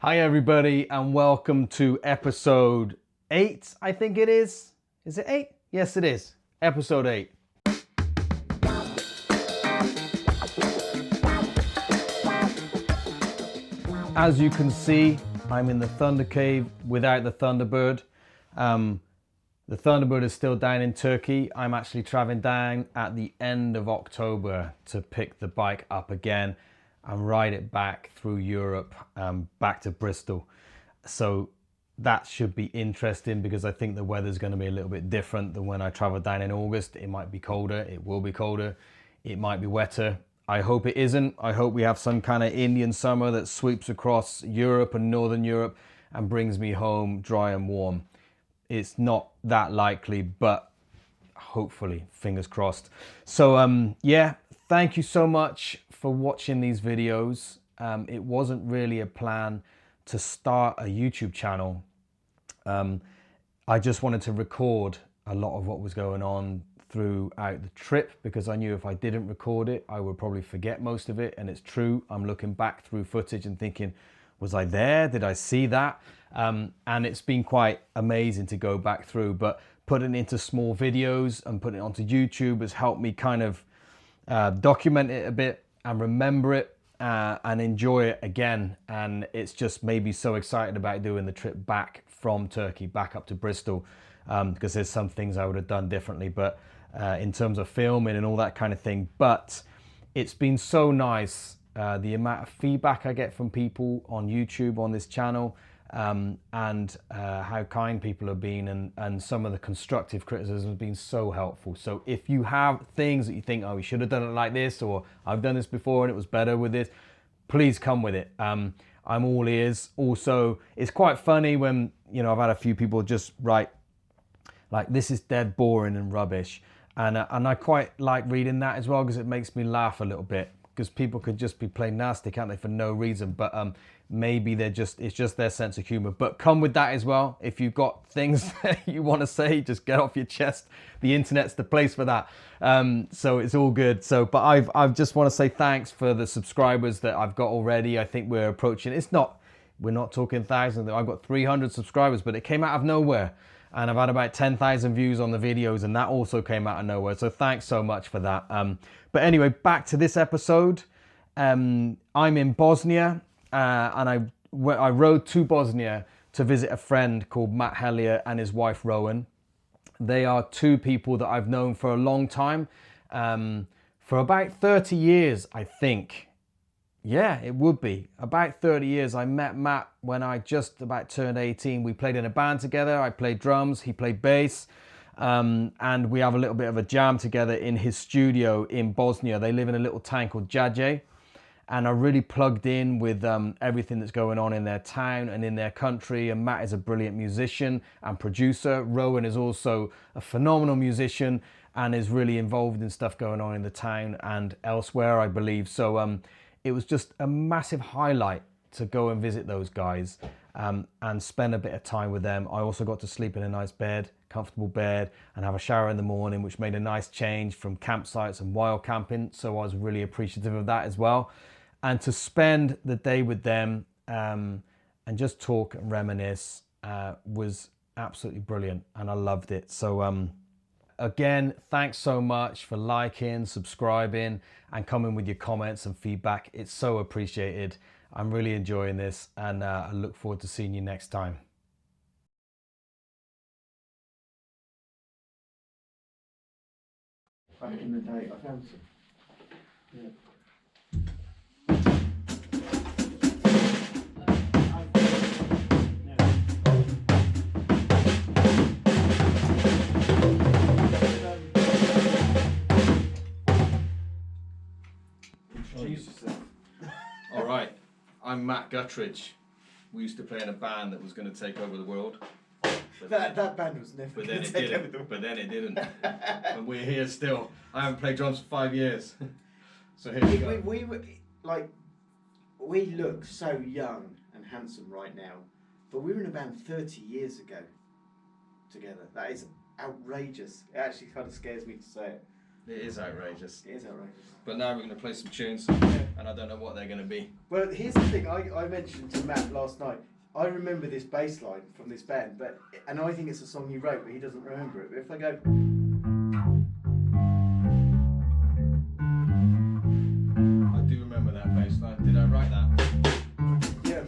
Hi everybody and welcome to episode 8, I think it is. Is it 8? Yes it is. Episode 8. As you can see, I'm in the Thunder Cave without the Thunderbird. The Thunderbird is still down in Turkey. I'm actually traveling down at the end of October to pick the bike up again and ride it back through Europe, back to Bristol. So that should be interesting because I think the weather's going to be a little bit different than when I traveled down in August. It might be colder, it will be colder, it might be wetter. I hope it isn't. I hope we have some kind of Indian summer that sweeps across Europe and Northern Europe and brings me home dry and warm. It's not that likely, but hopefully, fingers crossed. So yeah, thank you so much for watching these videos. It wasn't really a plan to start a YouTube channel. I just wanted to record a lot of what was going on throughout the trip because I knew if I didn't record it, I would probably forget most of it. And it's true, I'm looking back through footage and thinking, was I there? Did I see that? And it's been quite amazing to go back through, but putting it into small videos and putting it onto YouTube has helped me kind of document it a bit and remember it and enjoy it again. And it's just made me so excited about doing the trip back from Turkey, back up to Bristol, because there's some things I would have done differently, but in terms of filming and all that kind of thing. But it's been so nice, the amount of feedback I get from people on YouTube on this channel, and how kind people have been, and some of the constructive criticism has been so helpful. So if you have things that you think, oh, we should have done it like this, or I've done this before and it was better with this, please come with it. I'm all ears. Also, it's quite funny when, you know, I've had a few people just write like, this is dead boring and rubbish, and I quite like reading that as well because it makes me laugh a little bit, because people could just be plain nasty, can't they, for no reason. But maybe it's just their sense of humor. But come with that as well. If you've got things that you want to say, just get off your chest. The internet's the place for that. So it's all good. So, but I just want to say thanks for the subscribers that I've got already. I think we're approaching, we're not talking thousands. I've got 300 subscribers, but it came out of nowhere. And I've had about 10,000 views on the videos, and that also came out of nowhere. So thanks so much for that. But anyway, back to this episode. I'm in Bosnia, and I rode to Bosnia to visit a friend called Matt Hellyer and his wife Rowan. They are two people that I've known for a long time, for about 30 years, I think. Yeah, it would be. About 30 years. I met Matt when I just about turned 18. We played in a band together. I played drums, he played bass. And we have a little bit of a jam together in his studio in Bosnia. They live in a little town called Jadje. And I really plugged in with everything that's going on in their town and in their country. And Matt is a brilliant musician and producer. Rowan is also a phenomenal musician and is really involved in stuff going on in the town and elsewhere, I believe. So it was just a massive highlight to go and visit those guys and spend a bit of time with them. I also got to sleep in a nice bed, comfortable bed, and have a shower in the morning, which made a nice change from campsites and wild camping. So I was really appreciative of that as well. And to spend the day with them and just talk and reminisce was absolutely brilliant, and I loved it. So again, thanks so much for liking, subscribing, and coming with your comments and feedback. It's so appreciated. I'm really enjoying this, and I look forward to seeing you next time. Back in the day, I found some. Yeah. All right, I'm Matt Guttridge. We used to play in a band that was going to take over the world. That band was never. But then it didn't. But then it didn't. And we're here still. I haven't played drums for 5 years. So here we go. We were like, we look so young and handsome right now, but we were in a band 30 years ago together. That is outrageous. It actually kind of scares me to say it. It is outrageous. It is outrageous. But now we're going to play some tunes, and I don't know what they're going to be. Well, here's the thing. I mentioned to Matt last night. I remember this bass line from this band, and I think it's a song he wrote, but he doesn't remember it. But if I go, I do remember that bass line. Did I write that? yeah.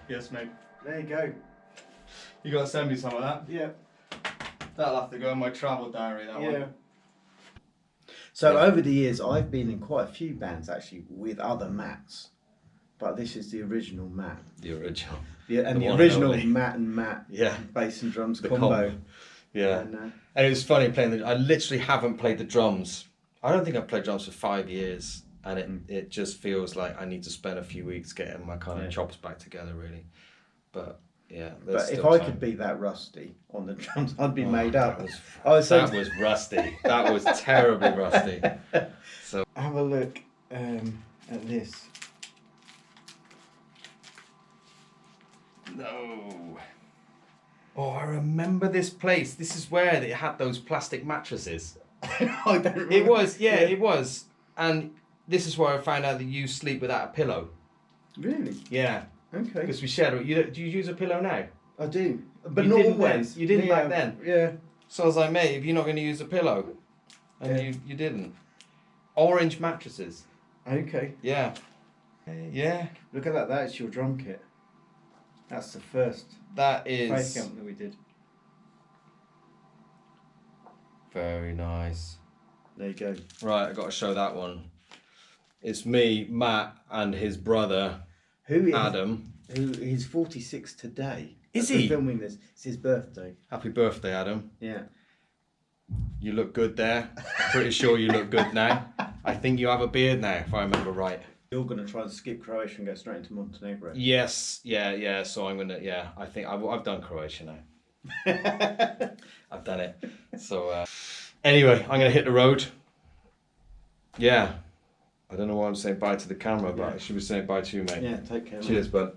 Yes, mate. There you go. You got to send me some of that. Yeah. That'll have to go in my travel diary, that one. So over the years, I've been in quite a few bands actually with other Matts, but this is the original Matt. The original. Yeah, and the one original and only. Matt and Matt. Yeah. Bass and drums The combo. combo. Yeah. And, And it was funny playing I literally haven't played the drums. I don't think I've played drums for 5 years, and it just feels like I need to spend a few weeks getting my kind of chops back together, really. But yeah, but if I could be that rusty on the drums, I'd be made up. That was rusty. That was terribly rusty. So have a look at this. No. Oh, I remember this place. This is where they had those plastic mattresses. I don't remember. It was, yeah, it was. And this is where I found out that you sleep without a pillow. Really? Yeah. Okay. Because we shared it. Do you use a pillow now? I do, but You not didn't always. then. You didn't back then. Yeah. So I was like, mate, if you're not going to use a pillow, and you didn't. Orange mattresses. Okay. Yeah. Yeah. Look at that. That's your drum kit. That's the first That face is count that we did. very nice. There you go. Right, I got to show that one. It's me, Matt, and his brother, Who is Adam. He's 46 today. Is As we're he? filming this? It's his birthday. Happy birthday, Adam. Yeah. You look good there. I'm pretty sure you look good now. I think you have a beard now, if I remember right. You're going to try and skip Croatia and go straight into Montenegro. Yes, yeah. So I'm gonna, I think I've done Croatia now. I've done it. So anyway, I'm gonna hit the road. Yeah. I don't know why I'm saying bye to the camera, but I should be saying bye to you, mate. Yeah, take care. Cheers, bud.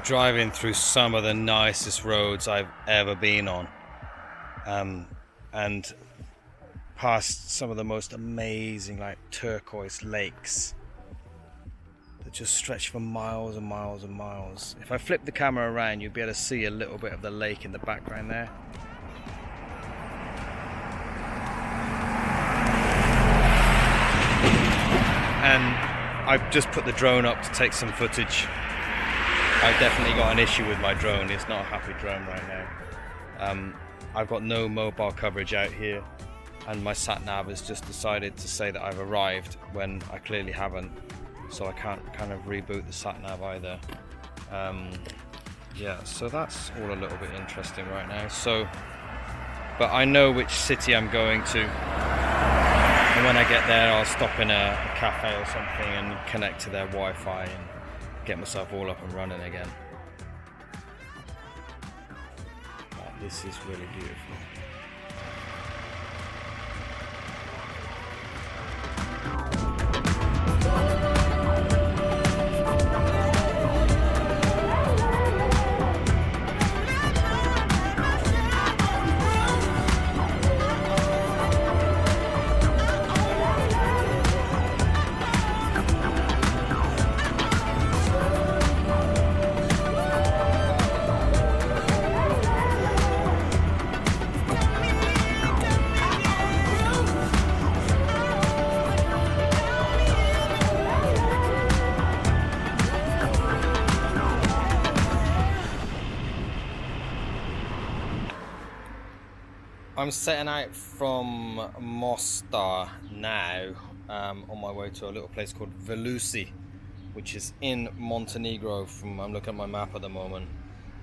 driving through some of the nicest roads I've ever been on, and past some of the most amazing, like, turquoise lakes that just stretch for miles and miles and miles. If I flip the camera around, you'll be able to see a little bit of the lake in the background there. And I've just put the drone up to take some footage. I've definitely got an issue with my drone. It's not a happy drone right now. I've got no mobile coverage out here, and my sat nav has just decided to say that I've arrived when I clearly haven't, so I can't kind of reboot the sat nav either. Yeah, so that's all a little bit interesting right now. But I know which city I'm going to, and when I get there I'll stop in a cafe or something and connect to their Wi-Fi and get myself all up and running again. But this is really beautiful. I'm setting out from Mostar now, on my way to a little place called Velusi, which is in Montenegro. I'm looking at my map at the moment.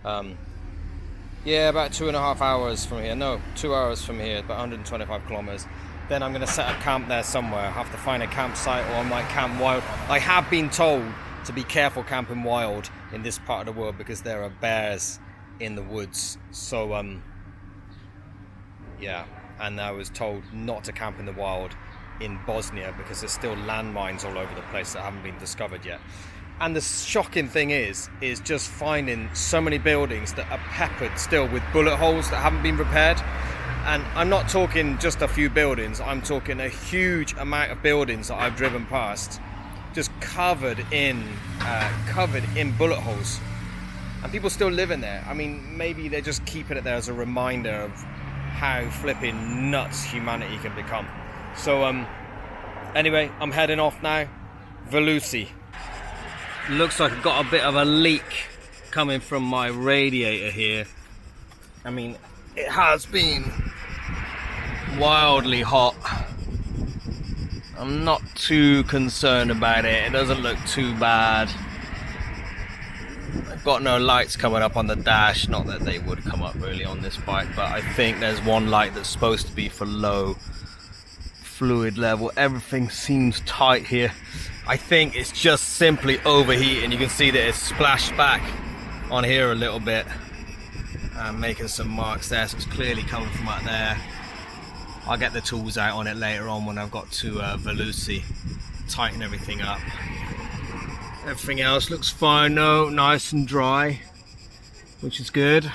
Yeah, about 2.5 hours from here. No, 2 hours from here, about 125 kilometers. Then I'm going to set up camp there somewhere. I have to find a campsite, or I might camp wild. I have been told to be careful camping wild in this part of the world because there are bears in the woods. So, yeah, and I was told not to camp in the wild in Bosnia because there's still landmines all over the place that haven't been discovered yet. And the shocking thing is just finding so many buildings that are peppered still with bullet holes that haven't been repaired. And I'm not talking just a few buildings, I'm talking a huge amount of buildings that I've driven past, just covered in bullet holes. And people still live in there. I mean, maybe they're just keeping it there as a reminder of how flipping nuts humanity can become. So anyway, I'm heading off now. Velusi. Looks like I've got a bit of a leak coming from my radiator here. I mean, it has been wildly hot. I'm not too concerned about it. It doesn't look too bad. I've got no lights coming up on the dash, not that they would come up really on this bike, but I think there's one light that's supposed to be for low fluid level. Everything seems tight here. I think it's just simply overheating. You can see that it's splashed back on here a little bit, making some marks there, so it's clearly coming from out there. I'll get the tools out on it later on when I've got to Velusi, tighten everything up. Everything else looks fine, no, nice and dry, which is good.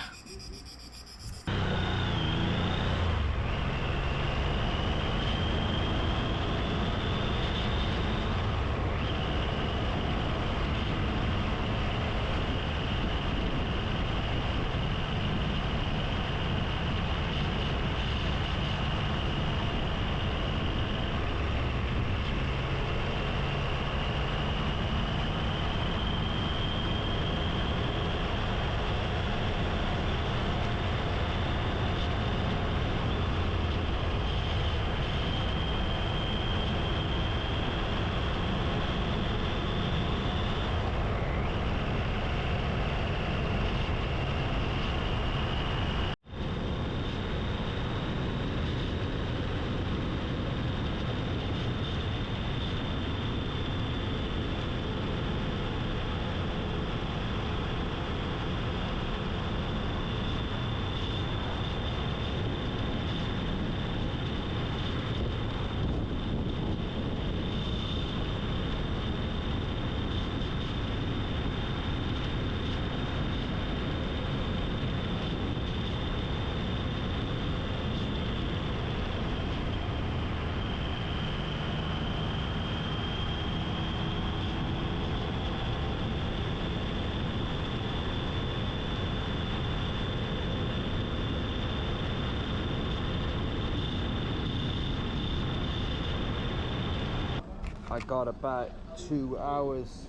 I got about 2 hours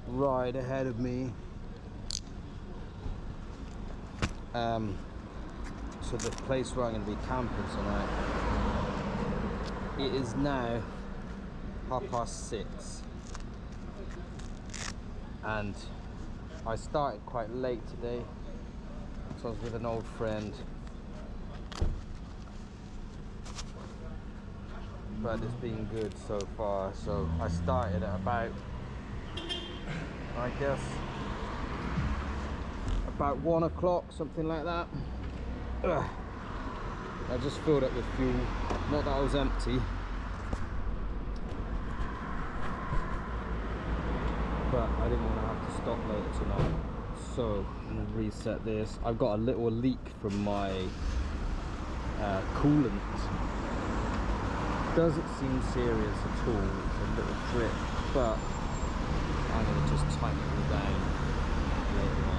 ride ahead of me to the place where I'm going to be camping tonight. It is now 6:30 and I started quite late today, so I was with an old friend, but it's been good so far. So I started at about, I guess, about 1 o'clock, something like that. I just filled up with fuel, not that I was empty, but I didn't want to have to stop later tonight. So I'm going to reset this. I've got a little leak from my coolant. Doesn't seem serious at all, a little drip, but I'm going to just tighten it all down later on.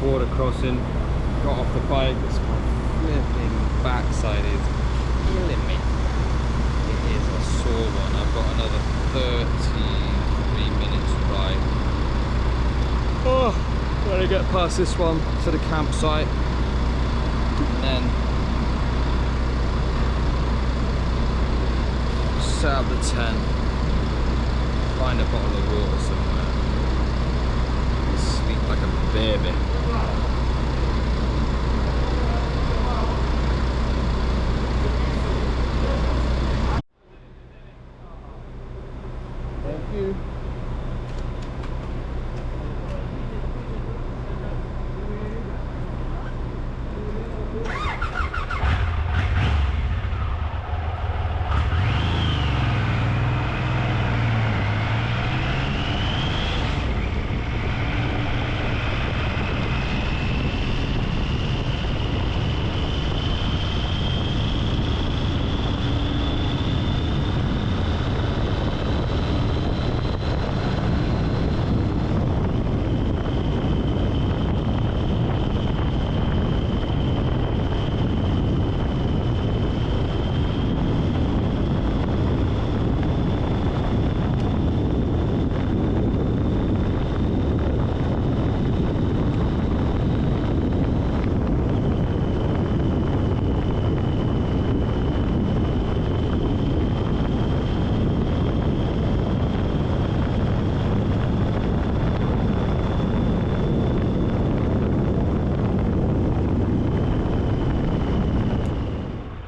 Border crossing, got off the bike. This flipping backside is killing me. It is a sore one. I've got another 33 minutes to ride. Oh, gotta get past this one to the campsite, and then set up the tent, find a bottle of water somewhere, and sleep like a baby. Thank you.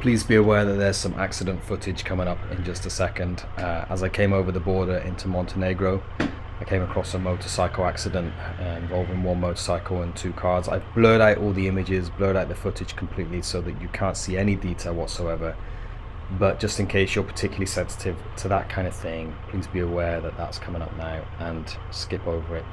Please be aware that there's some accident footage coming up in just a second. As I came over the border into Montenegro, I came across a motorcycle accident involving one motorcycle and two cars. I've blurred out all the images, blurred out the footage completely so that you can't see any detail whatsoever. But just in case you're particularly sensitive to that kind of thing, please be aware that that's coming up now and skip over it.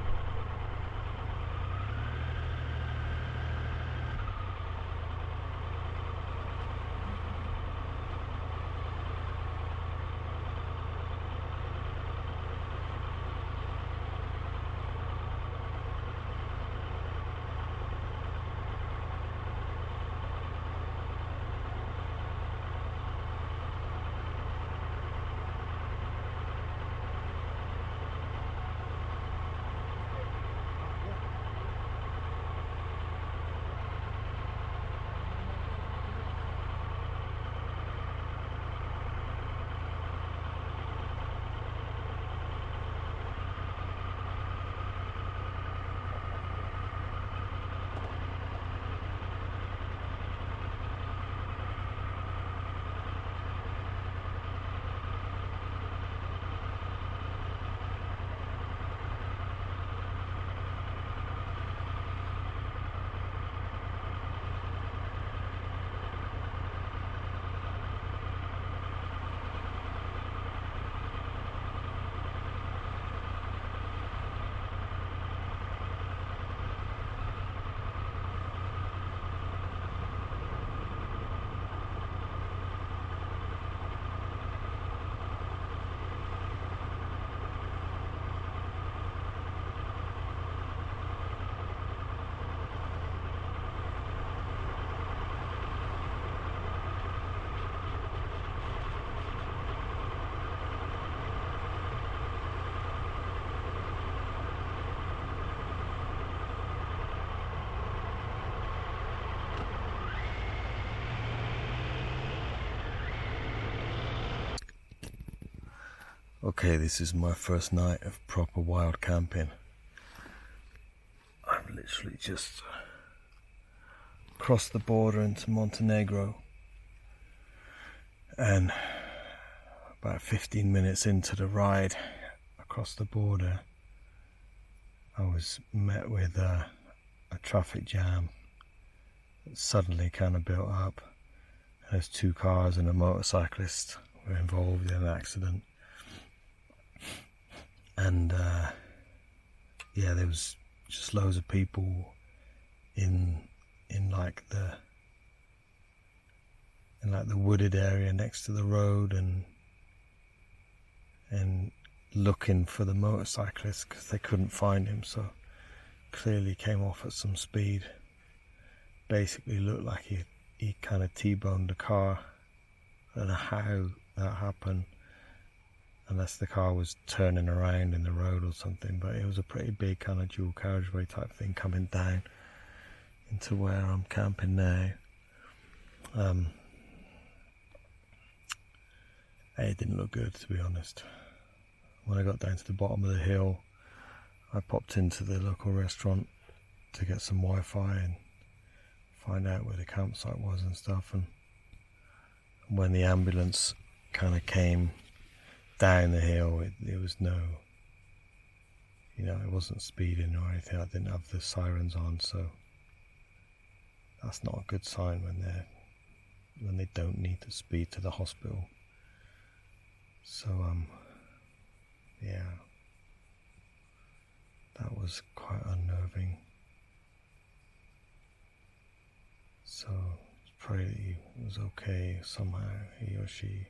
Okay, this is my first night of proper wild camping. I've literally just crossed the border into Montenegro, and about 15 minutes into the ride across the border, I was met with a traffic jam that suddenly kind of built up. There's two cars and a motorcyclist were involved in an accident. And yeah, there was just loads of people in like the wooded area next to the road, and looking for the motorcyclist because they couldn't find him. So clearly came off at some speed. Basically looked like he kind of T-boned the car. I don't know how that happened, unless the car was turning around in the road or something, but it was a pretty big kind of dual carriageway type thing coming down into where I'm camping now. It didn't look good, to be honest. When I got down to the bottom of the hill, I popped into the local restaurant to get some Wi-Fi and find out where the campsite was and stuff. And when the ambulance kind of came down the hill, it was no, it wasn't speeding or anything. I didn't have the sirens on, so that's not a good sign when they don't need to speed to the hospital. So yeah, that was quite unnerving. So pray that he was okay somehow, he or she.